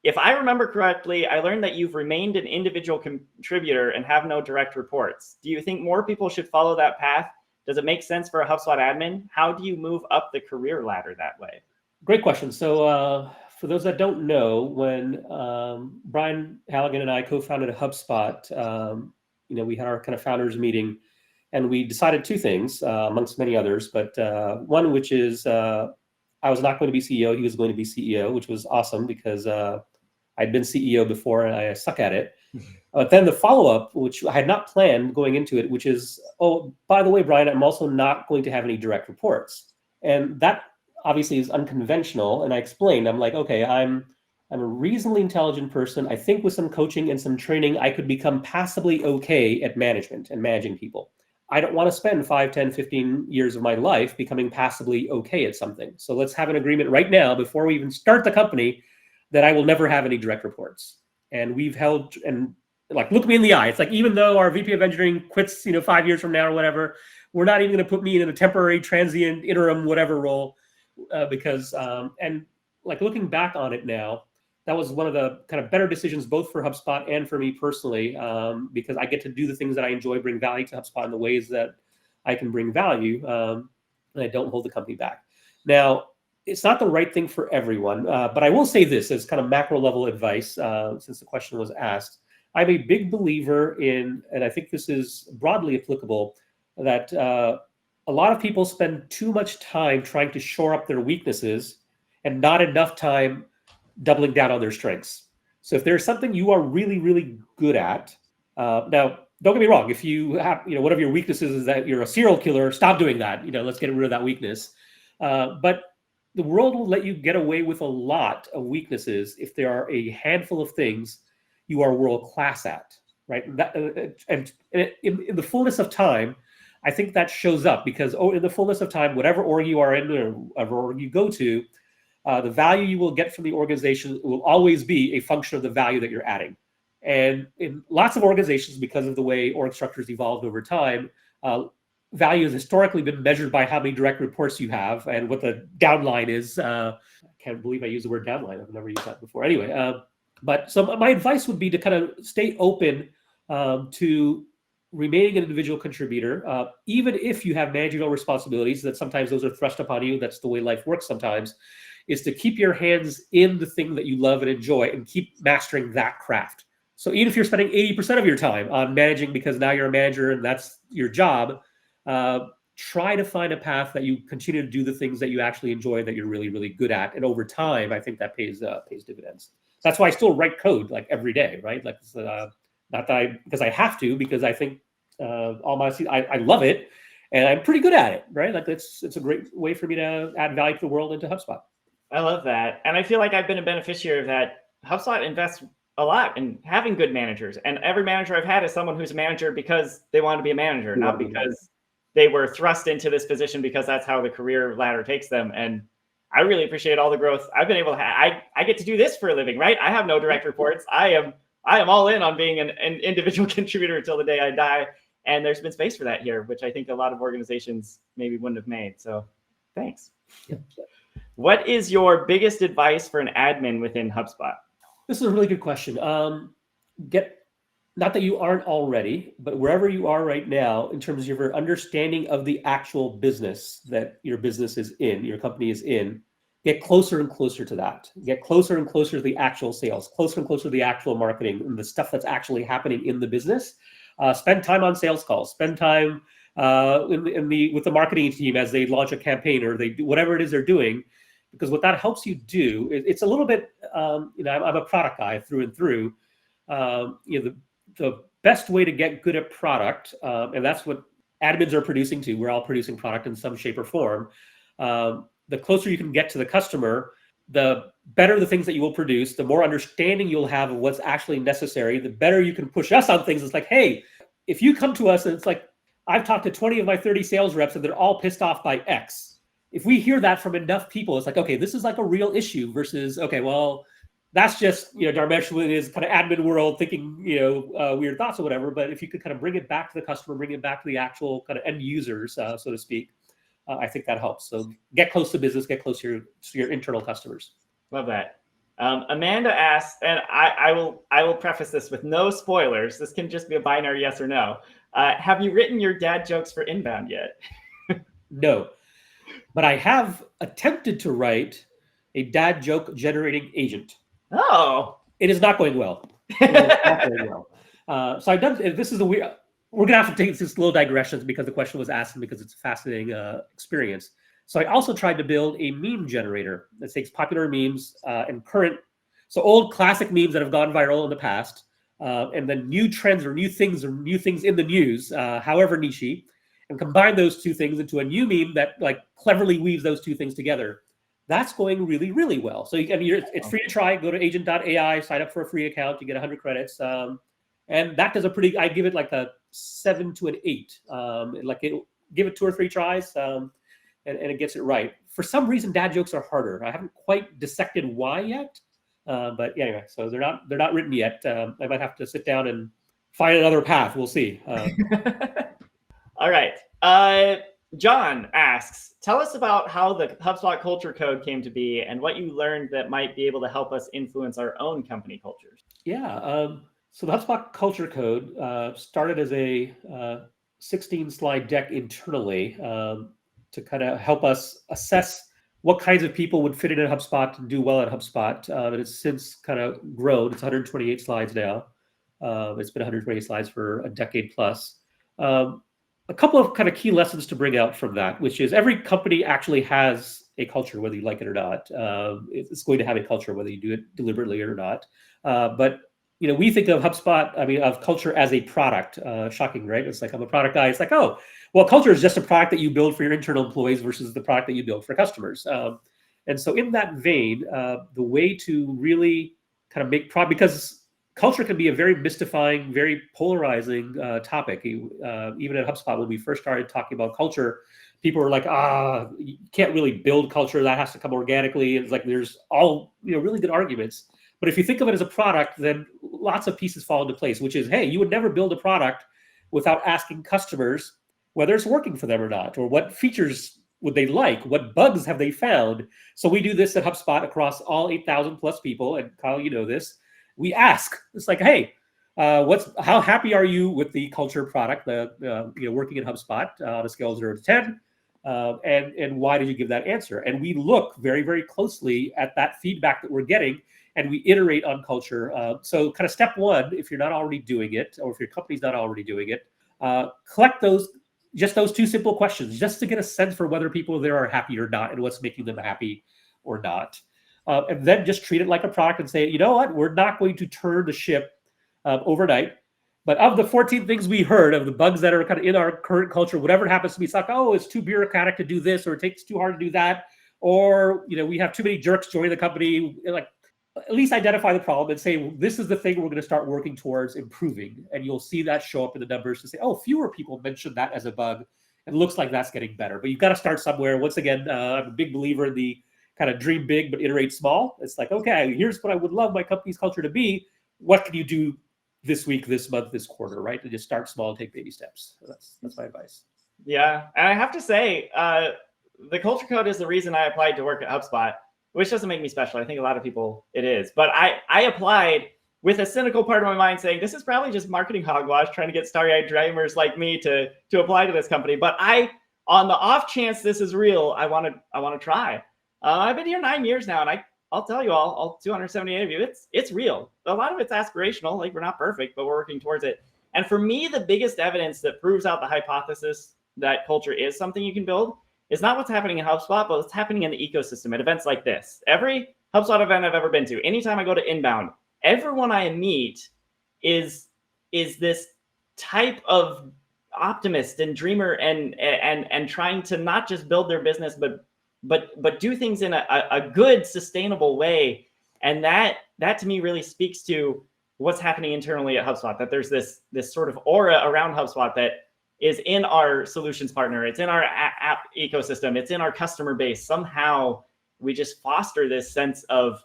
if I remember correctly, I learned that you've remained an individual contributor and have no direct reports. Do you think more people should follow that path? Does it make sense for a HubSpot admin? How do you move up the career ladder that way? Great question. So for those that don't know, when Brian Halligan and I co-founded HubSpot, we had our kind of founders meeting, and we decided two things amongst many others. But one, which is I was not going to be CEO; he was going to be CEO, which was awesome because I'd been CEO before and I suck at it. But then the follow-up, which I had not planned going into it, which is, oh, by the way, Brian, I'm also not going to have any direct reports. And that obviously is unconventional. And I explained, I'm like, okay, I'm a reasonably intelligent person. I think with some coaching and some training, I could become passably okay at management and managing people. I don't want to spend 5, 10, 15 years of my life becoming passably okay at something. So let's have an agreement right now before we even start the company that I will never have any direct reports. And we've held, and like, look me in the eye. It's like, even though our VP of engineering quits, 5 years from now or whatever, we're not even going to put me in a temporary, transient, interim, whatever role, because, and like looking back on it now, that was one of the kind of better decisions, both for HubSpot and for me personally, because I get to do the things that I enjoy, bring value to HubSpot in the ways that I can bring value, and I don't hold the company back. Now, it's not the right thing for everyone, but I will say this as kind of macro level advice, since the question was asked. I'm a big believer in, and I think this is broadly applicable, that a lot of people spend too much time trying to shore up their weaknesses and not enough time doubling down on their strengths. So if there's something you are really, really good at, now, don't get me wrong, if you have, one of your weaknesses is that you're a serial killer, stop doing that. Let's get rid of that weakness. But the world will let you get away with a lot of weaknesses if there are a handful of things you are world-class at, right? And in the fullness of time, I think that shows up because in the fullness of time, whatever org you are in or whatever org you go to, the value you will get from the organization will always be a function of the value that you're adding. And in lots of organizations, because of the way org structures evolved over time, value has historically been measured by how many direct reports you have and what the downline is. I can't believe I used the word downline. I've never used that before. Anyway, but so my advice would be to kind of stay open to remaining an individual contributor, even if you have managerial responsibilities, that sometimes those are thrust upon you. That's the way life works sometimes, is to keep your hands in the thing that you love and enjoy and keep mastering that craft. So even if you're spending 80% of your time on managing because now you're a manager and that's your job, try to find a path that you continue to do the things that you actually enjoy, that you're really, really good at. And over time, I think that pays dividends. That's why I still write code like every day, right? Like, not that because I have to, because I think I love it and I'm pretty good at it, right? Like it's a great way for me to add value to the world and to HubSpot. I love that. And I feel like I've been a beneficiary of that. HubSpot invests a lot in having good managers. And every manager I've had is someone who's a manager because they want to be a manager, not because they were thrust into this position because that's how the career ladder takes them. And I really appreciate all the growth I've been able to have. I get to do this for a living, right? I have no direct reports. I am all in on being an individual contributor until the day I die. And there's been space for that here, which I think a lot of organizations maybe wouldn't have made. So thanks. Yeah. What is your biggest advice for an admin within HubSpot? This is a really good question. Not that you aren't already, but wherever you are right now, in terms of your understanding of the actual business that your business is in, your company is in, get closer and closer to that. Get closer and closer to the actual sales, closer and closer to the actual marketing and the stuff that's actually happening in the business. Spend time on sales calls. Spend time with the marketing team as they launch a campaign or they do whatever it is they're doing, because what that helps you do, it's a little bit, I'm a product guy through and through. The best way to get good at product, and that's what admins are producing too. We're all producing product in some shape or form. The closer you can get to the customer, the better the things that you will produce, the more understanding you'll have of what's actually necessary, the better you can push us on things. It's like, hey, if you come to us and it's like, I've talked to 20 of my 30 sales reps and they're all pissed off by X. If we hear that from enough people, it's like, okay, this is like a real issue versus, okay, well, that's just, Dharmesh with his kind of admin world thinking, weird thoughts or whatever. But if you could kind of bring it back to the customer, bring it back to the actual kind of end users, so to speak, I think that helps. So get close to business, get close to your internal customers. Love that. Amanda asks, and I will preface this with no spoilers. This can just be a binary yes or no. Have you written your dad jokes for inbound yet? No, but I have attempted to write a dad joke generating agent. Oh, it is not going well. So I've done. This is a weird. We're gonna have to take this little digressions because the question was asked and because it's a fascinating experience. So I also tried to build a meme generator that takes popular memes and old classic memes that have gone viral in the past, and then new trends or new things in the news, however niche, and combine those two things into a new meme that like cleverly weaves those two things together. That's going really, really well. So it's free to try. Go to agent.ai, sign up for a free account. You get 100 credits. And that does I give it like a 7 to an 8. Give it 2 or 3 tries, and it gets it right. For some reason, dad jokes are harder. I haven't quite dissected why yet. But yeah, anyway, so they're not written yet. I might have to sit down and find another path. We'll see. All right. John asks, tell us about how the HubSpot culture code came to be and what you learned that might be able to help us influence our own company cultures. Yeah. So the HubSpot culture code started as a 16-slide deck internally to kind of help us assess what kinds of people would fit into HubSpot and do well at HubSpot. And it's since kind of grown. It's 128 slides now. It's been 128 slides for a decade plus. A couple of kind of key lessons to bring out from that, which is every company actually has a culture, whether you like it or not. It's going to have a culture, whether you do it deliberately or not. But we think of HubSpot, of culture as a product. Shocking, right? It's like, I'm a product guy. It's like, oh, well, culture is just a product that you build for your internal employees versus the product that you build for customers. And so in that vein, the way to really kind of make because culture can be a very mystifying, very polarizing topic. Even at HubSpot, when we first started talking about culture, people were like, you can't really build culture. That has to come organically. It's like there's all really good arguments. But if you think of it as a product, then lots of pieces fall into place, which is, hey, you would never build a product without asking customers whether it's working for them or not, or what features would they like, what bugs have they found. So we do this at HubSpot across all 8,000 plus people. And Kyle, you know this. We ask. It's like, hey, how happy are you with the culture product, working at HubSpot on a scale of 0 to 10? And why did you give that answer? And we look very, very closely at that feedback that we're getting, and we iterate on culture. So kind of step one, if you're not already doing it, or if your company's not already doing it, collect those 2 simple questions, just to get a sense for whether people there are happy or not, and what's making them happy or not. And then just treat it like a product and say, you know what, we're not going to turn the ship overnight. But of the 14 things we heard of the bugs that are kind of in our current culture, whatever it happens to be, it's like, oh, it's too bureaucratic to do this, or it takes too hard to do that, or we have too many jerks joining the company. Like, at least identify the problem and say, this is the thing we're going to start working towards improving. And you'll see that show up in the numbers to say, oh, fewer people mentioned that as a bug. It looks like that's getting better. But you've got to start somewhere. Once again, I'm a big believer in the kind of dream big, but iterate small. It's like, okay, here's what I would love my company's culture to be. What can you do this week, this month, this quarter, right? And just start small and take baby steps. So that's my advice. Yeah. And I have to say, the culture code is the reason I applied to work at HubSpot, which doesn't make me special. I think a lot of people it is. But I applied with a cynical part of my mind saying, this is probably just marketing hogwash, trying to get starry-eyed dreamers like me to apply to this company. But on the off chance this is real, I want to try. I've been here 9 years now, and I'll tell you all 278 of you, it's real. A lot of it's aspirational. Like, we're not perfect, but we're working towards it. And for me, the biggest evidence that proves out the hypothesis that culture is something you can build is not what's happening in HubSpot, but what's happening in the ecosystem at events like this. Every HubSpot event I've ever been to, anytime I go to inbound, everyone I meet is this type of optimist and dreamer and trying to not just build their business, but do things in a good, sustainable way. And that to me really speaks to what's happening internally at HubSpot, that there's this sort of aura around HubSpot that is in our solutions partner, it's in our app ecosystem, it's in our customer base. Somehow we just foster this sense of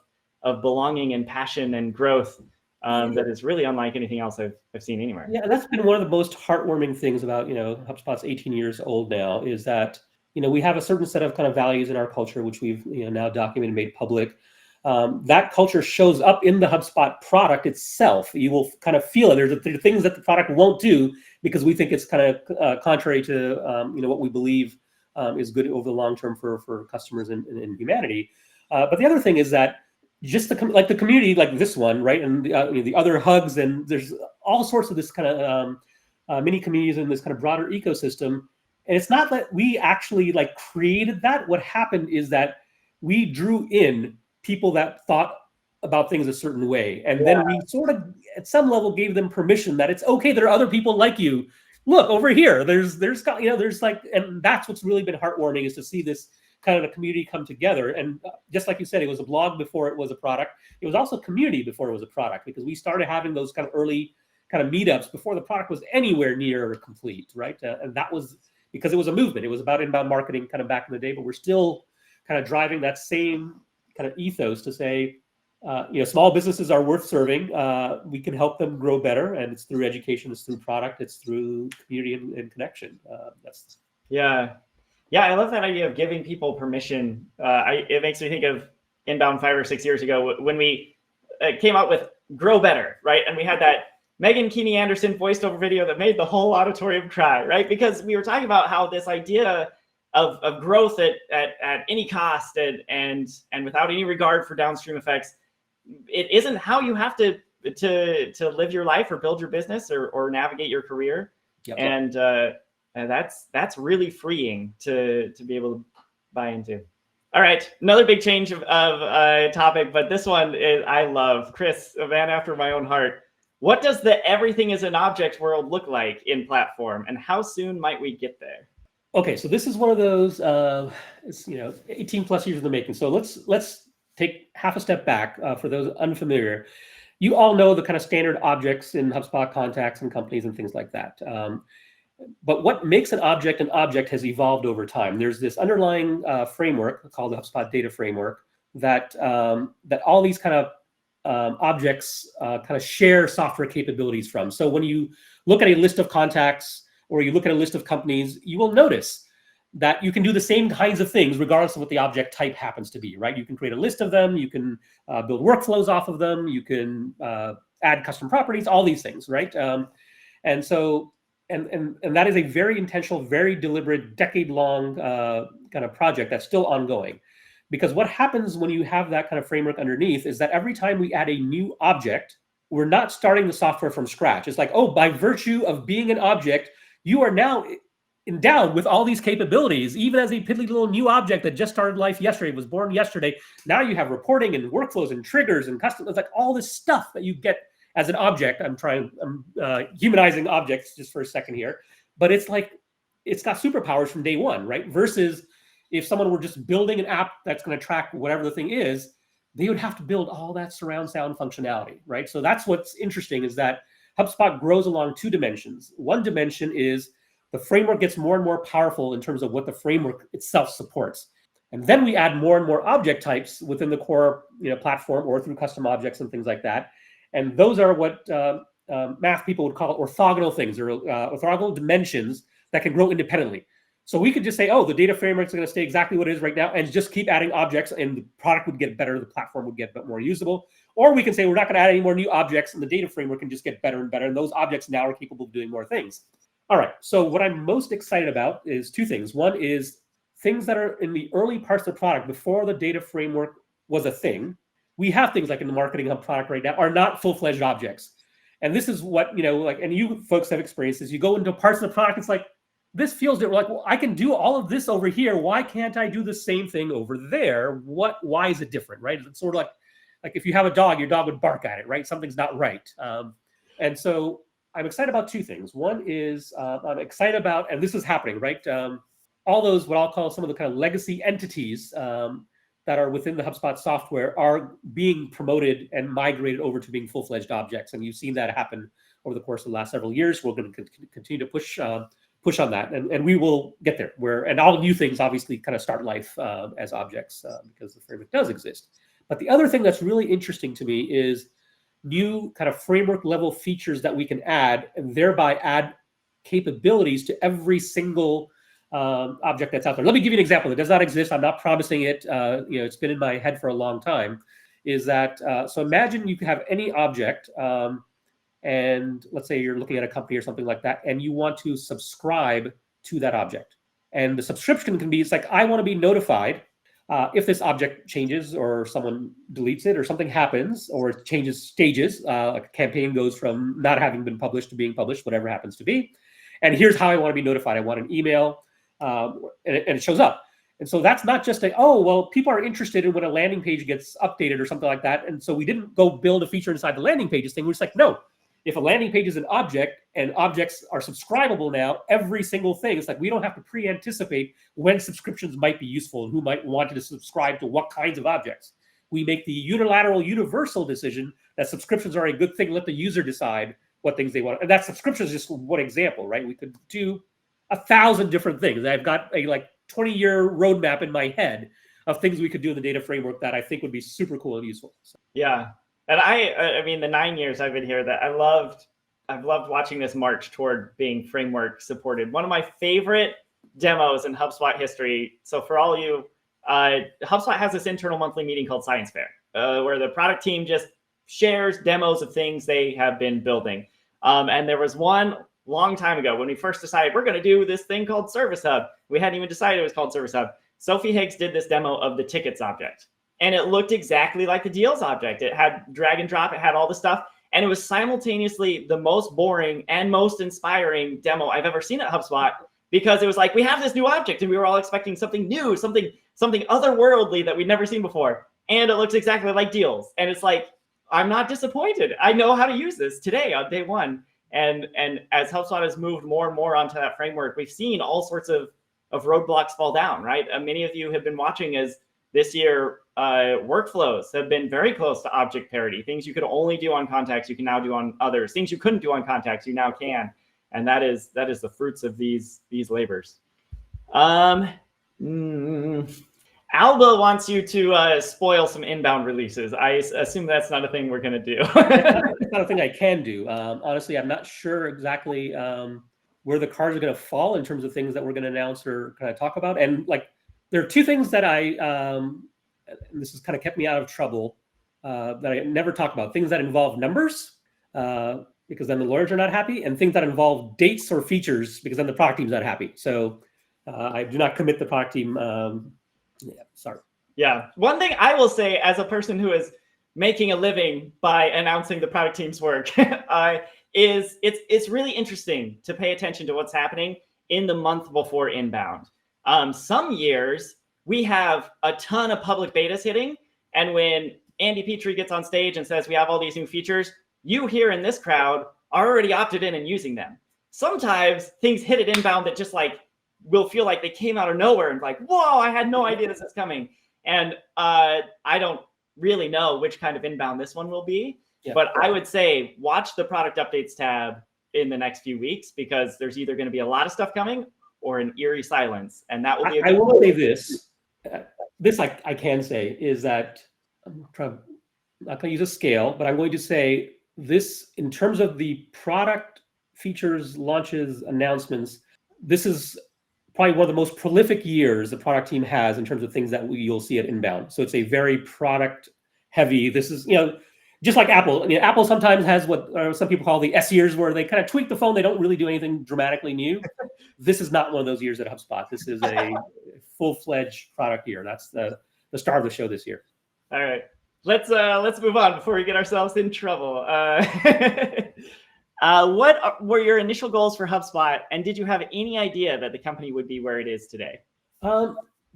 belonging and passion and growth that is really unlike anything else I've seen anywhere. Yeah, that's been one of the most heartwarming things about, HubSpot's 18 years old now, is that, we have a certain set of kind of values in our culture, which we've now documented and made public. That culture shows up in the HubSpot product itself. You will kind of feel it. There are things that the product won't do because we think it's kind of contrary to what we believe is good over the long term for customers and humanity. But the other thing is that just the community like this one, right, and the other hugs, and there's all sorts of this kind of mini communities in this kind of broader ecosystem. And it's not that we actually created that. What happened is that we drew in people that thought about things a certain way. And then we sort of, at some level, gave them permission that it's okay. There are other people like you. Look over here. There's and that's what's really been heartwarming, is to see this kind of a community come together. And just like you said, it was a blog before it was a product. It was also community before it was a product, because we started having those kind of early kind of meetups before the product was anywhere near complete, right? And that was because it was a movement. It was about inbound marketing kind of back in the day, but we're still kind of driving that same kind of ethos to say, small businesses are worth serving. We can help them grow better, and it's through education, it's through product, it's through community and connection. I love that idea of giving people permission. It makes me think of inbound 5 or 6 years ago when we came out with Grow Better, right? And we had that Megan Keeney Anderson voiced over video that made the whole auditorium cry, right? Because we were talking about how this idea of growth at any cost and without any regard for downstream effects, it isn't how you have to live your life or build your business or navigate your career. Yep. And that's really freeing to be able to buy into. All right, another big change of topic, but this one is I love. Chris, a man after my own heart. What does the everything is an object world look like in platform, and how soon might we get there? Okay, so this is one of those, 18 plus years in the making. So let's take half a step back for those unfamiliar. You all know the kind of standard objects in HubSpot contacts and companies and things like that. But what makes an object has evolved over time. There's this underlying framework called the HubSpot Data Framework that all these kind of objects kind of share software capabilities from. So when you look at a list of contacts or you look at a list of companies, you will notice that you can do the same kinds of things regardless of what the object type happens to be, right? You can create a list of them, you can build workflows off of them, you can add custom properties, all these things, right? And that is a very intentional, very deliberate, decade-long kind of project that's still ongoing. Because what happens when you have that kind of framework underneath is that every time we add a new object, we're not starting the software from scratch. It's like, oh, by virtue of being an object, you are now endowed with all these capabilities, even as a piddly little new object that just started life yesterday, was born yesterday. Now you have reporting and workflows and triggers and custom, it's like all this stuff that you get as an object. I'm humanizing objects just for a second here, but it's like, it's got superpowers from day one, right? Versus if someone were just building an app that's going to track whatever the thing is, they would have to build all that surround sound functionality, right? So that's what's interesting, is that HubSpot grows along two dimensions. One dimension is the framework gets more and more powerful in terms of what the framework itself supports. And then we add more and more object types within the core platform or through custom objects and things like that. And those are what math people would call orthogonal things, or orthogonal dimensions that can grow independently. So we could just say, oh, the data framework is going to stay exactly what it is right now, and just keep adding objects, and the product would get better, the platform would get more usable. Or we can say we're not going to add any more new objects, and the data framework can just get better and better, and those objects now are capable of doing more things. All right, so what I'm most excited about is two things. One is things that are in the early parts of the product before the data framework was a thing. We have things like in the Marketing Hub product right now are not full-fledged objects. And this is what, and you folks have experienced this. You go into parts of the product, it's like, this feels different. Like, well, I can do all of this over here. Why can't I do the same thing over there? Why is it different, right? It's sort of like if you have a dog, your dog would bark at it, right? Something's not right. And so I'm excited about two things. One is I'm excited about, and this is happening, right? All those, what I'll call some of the kind of legacy entities that are within the HubSpot software are being promoted and migrated over to being full-fledged objects. And you've seen that happen over the course of the last several years. We're going to continue to push on that, and we will get there. And all new things obviously kind of start life as objects because the framework does exist. But the other thing that's really interesting to me is new kind of framework level features that we can add, and thereby add capabilities to every single object that's out there. Let me give you an example that does not exist. I'm not promising it. It's been in my head for a long time. Is that so? Imagine you could have any object, and let's say you're looking at a company or something like that, and you want to subscribe to that object. And the subscription can be, it's like, I want to be notified if this object changes or someone deletes it or something happens or it changes stages, like a campaign goes from not having been published to being published, whatever happens to be. And here's how I want to be notified. I want an email, and it shows up. And so that's not just people are interested in when a landing page gets updated or something like that. And so we didn't go build a feature inside the landing pages thing. We're just like, no, if a landing page is an object and objects are subscribable now, every single thing, it's like we don't have to pre-anticipate when subscriptions might be useful and who might want to subscribe to what kinds of objects. We make the unilateral, universal decision that subscriptions are a good thing. Let the user decide what things they want. And that subscription is just one example, right? We could do 1,000 different things. I've got a 20-year roadmap in my head of things we could do in the data framework that I think would be super cool and useful. So. Yeah. And I mean, the 9 years I've been here, that I've loved watching this march toward being framework supported. One of my favorite demos in HubSpot history. So for all of you, HubSpot has this internal monthly meeting called Science Fair, where the product team just shares demos of things they have been building. And there was one long time ago when we first decided we're going to do this thing called Service Hub. We hadn't even decided it was called Service Hub. Sophie Higgs did this demo of the tickets object. And it looked exactly like the deals object. It had drag and drop. It had all the stuff. And it was simultaneously the most boring and most inspiring demo I've ever seen at HubSpot, because it was like, we have this new object and we were all expecting something new, something otherworldly that we'd never seen before. And it looks exactly like deals. And it's like, I'm not disappointed. I know how to use this today on day one. And as HubSpot has moved more and more onto that framework, we've seen all sorts of roadblocks fall down, right? Many of you have been watching as this year, workflows have been very close to object parity. Things you could only do on contacts, you can now do on others. Things you couldn't do on contacts, you now can. And that is the fruits of these labors. Alba wants you to spoil some inbound releases. I assume that's not a thing we're going to do. It's not a thing I can do. Honestly, I'm not sure exactly where the cards are going to fall in terms of things that we're going to announce or kind of talk about. And there are two things that this has kind of kept me out of trouble that I never talk about. Things that involve numbers, because then the lawyers are not happy, and things that involve dates or features, because then the product team's not happy. So I do not commit the product team. Sorry. Yeah. One thing I will say, as a person who is making a living by announcing the product team's work, is it's really interesting to pay attention to what's happening in the month before inbound. Some years we have a ton of public betas hitting, and when Andy Petrie gets on stage and says we have all these new features, you here in this crowd are already opted in and using them. Sometimes things hit at inbound that just will feel like they came out of nowhere and whoa, I had no idea this is coming. And I don't really know which kind of inbound this one will be, but I would say watch the product updates tab in the next few weeks, because there's either going to be a lot of stuff coming or an eerie silence. And that will be I will say this. This I can say is that I'm not going to use a scale, but I'm going to say this in terms of the product features, launches, announcements. This is probably one of the most prolific years the product team has in terms of things that you'll see at inbound. So it's a very product heavy. This is, just like Apple. Apple sometimes has what some people call the S years, where they kind of tweak the phone. They don't really do anything dramatically new. This is not one of those years at HubSpot. This is a full-fledged product year. That's the star of the show this year. All right, let's move on before we get ourselves in trouble. Were your initial goals for HubSpot, and did you have any idea that the company would be where it is today?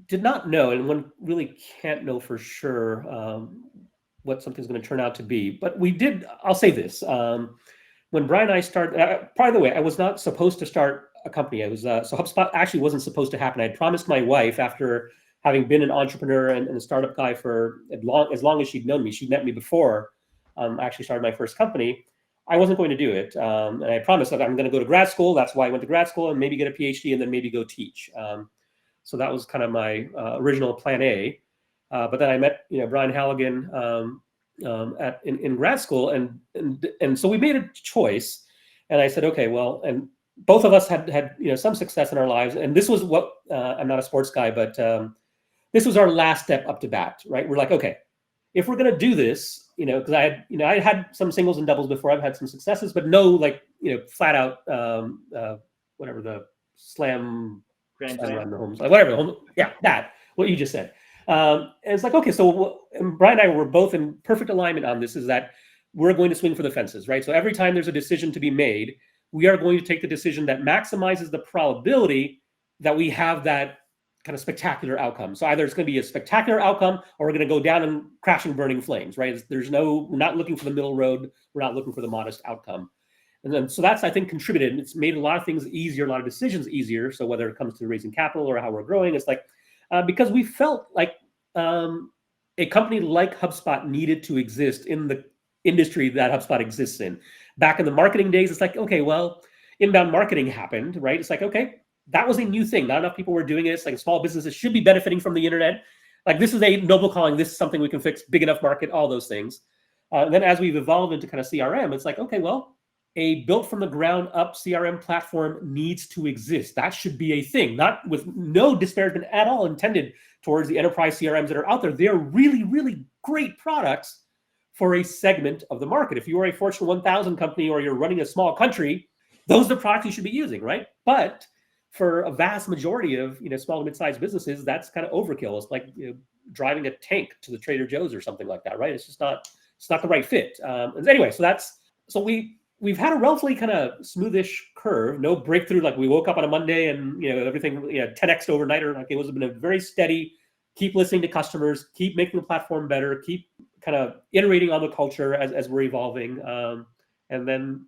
Did not know, and one really can't know for sure what something's going to turn out to be. But we did. I'll say this: when Brian and I started. By the way, I was not supposed to start a company. I was so HubSpot actually wasn't supposed to happen. I had promised my wife, after having been an entrepreneur and a startup guy for as long as she'd known me. She'd met me before I actually started my first company. I wasn't going to do it. And I promised that I'm going to go to grad school. That's why I went to grad school, and maybe get a PhD, and then maybe go teach. So that was kind of my original plan A. But then I met, Brian Halligan in grad school, and so we made a choice. And I said, okay, well, and both of us had some success in our lives. And this was what I'm not a sports guy, but this was our last step up to bat, right? We're like, okay, if we're going to do this, because I had some singles and doubles before. I've had some successes, but no, flat out, whatever the slam, Grand around the homes, whatever. Yeah, what you just said. And it's like, okay, so Brian and I were both in perfect alignment on this, is that we're going to swing for the fences, right? So every time there's a decision to be made, we are going to take the decision that maximizes the probability that we have that kind of spectacular outcome. So either it's going to be a spectacular outcome, or we're going to go down and crashing, burning flames, right? We're not looking for the middle road. We're not looking for the modest outcome. And then, so that's, I think, contributed. It's made a lot of things easier, a lot of decisions easier. So whether it comes to raising capital or how we're growing, it's like, because we felt like a company like HubSpot needed to exist in the industry that HubSpot exists in. Back in the marketing days, it's like, okay, well, inbound marketing happened, right? It's like, okay, that was a new thing. Not enough people were doing it. It's like small businesses should be benefiting from the internet. Like, this is a noble calling. This is something we can fix, big enough market, all those things. And then as we've evolved into kind of CRM, it's like, okay, well, a built from the ground up CRM platform needs to exist. That should be a thing, not with no disparagement at all intended towards the enterprise CRMs that are out there. They're really, really great products for a segment of the market. If you are a Fortune 1000 company, or you're running a small country, those are the products you should be using, right? But for a vast majority of small to mid-sized businesses, that's kind of overkill. It's like driving a tank to the Trader Joe's or something like that, right? It's just not the right fit. Anyway, so we've had a relatively kind of smoothish curve, no breakthrough. Like, we woke up on a Monday and everything 10x overnight, or like, it was been a very steady. Keep listening to customers, keep making the platform better, keep kind of iterating on the culture as we're evolving, and then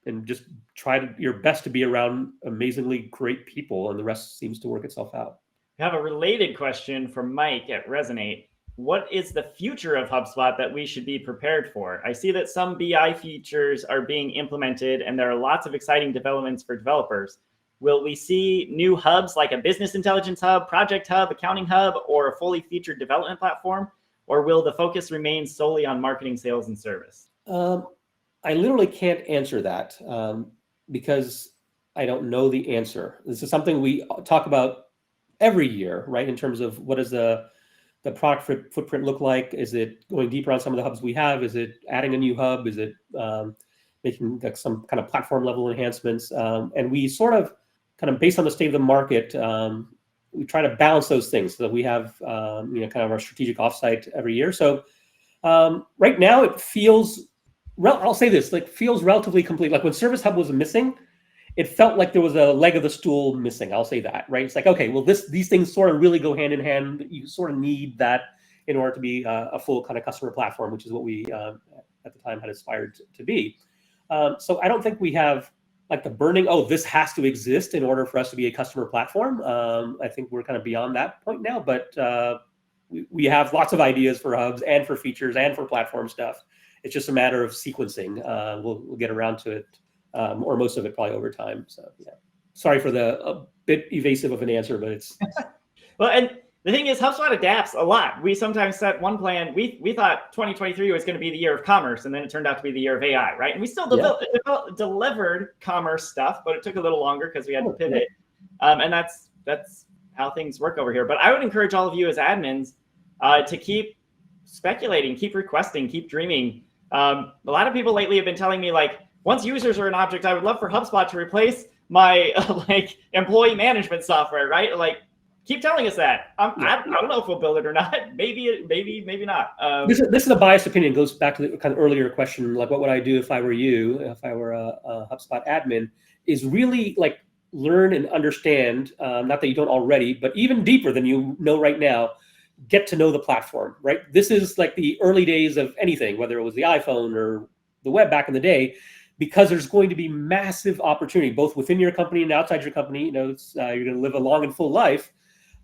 and just try your best to be around amazingly great people, and the rest seems to work itself out. I have a related question from Mike at Resonate. What is the future of HubSpot that we should be prepared for? I see that some BI features are being implemented, and there are lots of exciting developments for developers. Will we see new hubs like a business intelligence hub, project hub, accounting hub, or a fully featured development platform? Or will the focus remain solely on marketing, sales, and service? I literally can't answer that because I don't know the answer. This is something we talk about every year, right? In terms of what does the product footprint look like? Is it going deeper on some of the hubs we have? Is it adding a new hub? Is it making some kind of platform level enhancements? And we sort of kind of based on the state of the market, we try to balance those things so that we have kind of our strategic offsite every year. So right now it feels, I'll say this, feels relatively complete. Like when Service Hub was missing, it felt like there was a leg of the stool missing. I'll say that, right? It's like, okay, well, these things sort of really go hand in hand. You sort of need that in order to be a full kind of customer platform, which is what we at the time had aspired to be. So I don't think we have like the burning, this has to exist in order for us to be a customer platform. I think we're kind of beyond that point now, but we have lots of ideas for hubs and for features and for platform stuff. It's just a matter of sequencing. We'll get around to it, or most of it probably over time. So yeah, sorry for a bit evasive of an answer, but it's. Well, and the thing is, HubSpot adapts a lot. We sometimes set one plan. We thought 2023 was going to be the year of commerce, and then it turned out to be the year of AI, right? And we still delivered commerce stuff, but it took a little longer because we had to pivot. And that's how things work over here. But I would encourage all of you as admins to keep speculating, keep requesting, keep dreaming. A lot of people lately have been telling me, like, once users are an object, I would love for HubSpot to replace my employee management software, right? Like, Keep telling us that. I don't know if we'll build it or not. Maybe not. This is a biased opinion. It goes back to the kind of earlier question, like what would I do if I were you, if I were a HubSpot admin, is really like learn and understand, not that you don't already, but even deeper than you know right now, get to know the platform, right? This is like the early days of anything, whether it was the iPhone or the web back in the day, because there's going to be massive opportunity, both within your company and outside your company. You know, you're going to live a long and full life.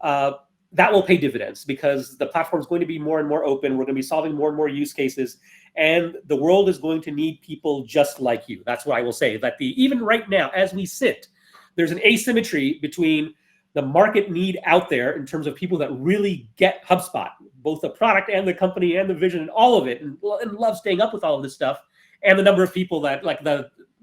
That will pay dividends because the platform is going to be more and more open. We're going to be solving more and more use cases, and the world is going to need people just like you. That's what I will say. That even right now, as we sit, there's an asymmetry between the market need out there in terms of people that really get HubSpot, both the product and the company and the vision and all of it, and love staying up with all of this stuff, and the number of people that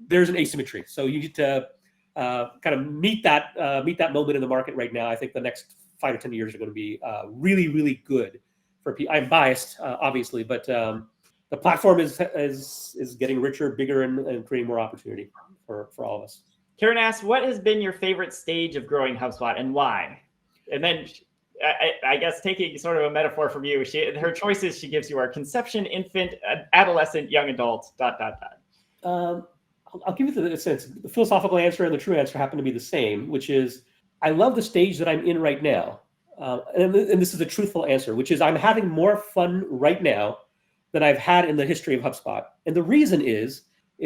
there's an asymmetry. So you need to kind of meet that moment in the market right now. I think the next 5 to 10 years are going to be really, really good for people. I'm biased, obviously, but the platform is getting richer, bigger, and creating more opportunity for all of us. Karen asks, what has been your favorite stage of growing HubSpot and why? And then I guess taking sort of a metaphor from you, her choices she gives you are conception, infant, adolescent, young adult, ... I'll give you the philosophical answer and the true answer happen to be the same, which is I love the stage that I'm in right now. And this is a truthful answer, which is I'm having more fun right now than I've had in the history of HubSpot. And the reason is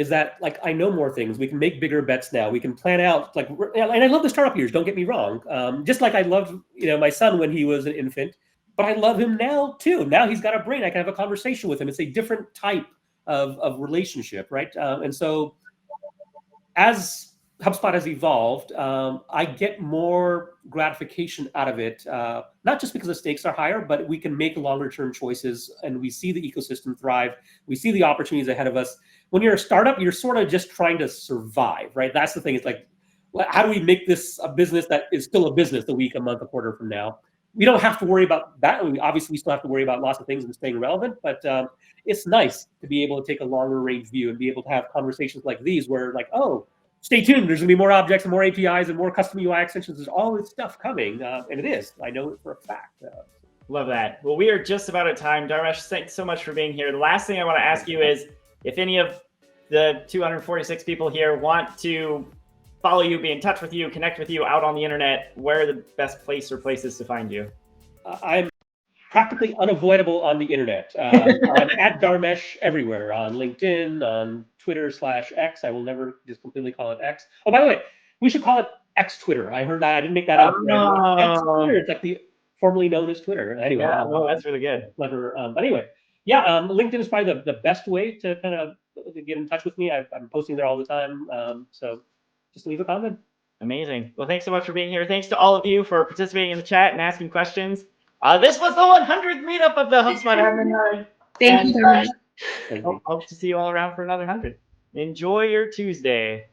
that like I know more things. We can make bigger bets now. We can plan out and I love the startup years. Don't get me wrong. Just like I loved my son when he was an infant, but I love him now too. Now he's got a brain. I can have a conversation with him. It's a different type of relationship, right? And so as HubSpot has evolved, I get more gratification out of it, not just because the stakes are higher, but we can make longer term choices and we see the ecosystem thrive. We see the opportunities ahead of us. When you're a startup, you're sort of just trying to survive, right? That's the thing. It's like, how do we make this a business that is still a business a week, a month, a quarter from now? We don't have to worry about that. Obviously, we still have to worry about lots of things and staying relevant, but it's nice to be able to take a longer range view and be able to have conversations like these where like, oh, stay tuned. There's going to be more objects and more APIs and more custom UI extensions. There's all this stuff coming, and it is. I know it for a fact. Love that. Well, we are just about at time. Dharmesh, thanks so much for being here. The last thing I want to ask you is if any of the 246 people here want to follow you, be in touch with you, connect with you out on the internet, where are the best place or places to find you? I'm practically unavoidable on the internet. I'm at Dharmesh everywhere, on LinkedIn, on Twitter/X. I will never just completely call it X. Oh, by the way, we should call it X Twitter. I heard that. I didn't make that up. X Twitter. It's like the formerly known as Twitter. Anyway. Yeah, well, that's really good. Clever. But anyway, yeah, LinkedIn is probably the best way to kind of get in touch with me. I'm posting there all the time. So just leave a comment. Amazing. Well, thanks so much for being here. Thanks to all of you for participating in the chat and asking questions. This was the 100th meetup of the HubSpot Admin HUG. Thank you, Dharmesh. Hope to see you all around for another 100. Enjoy your Tuesday.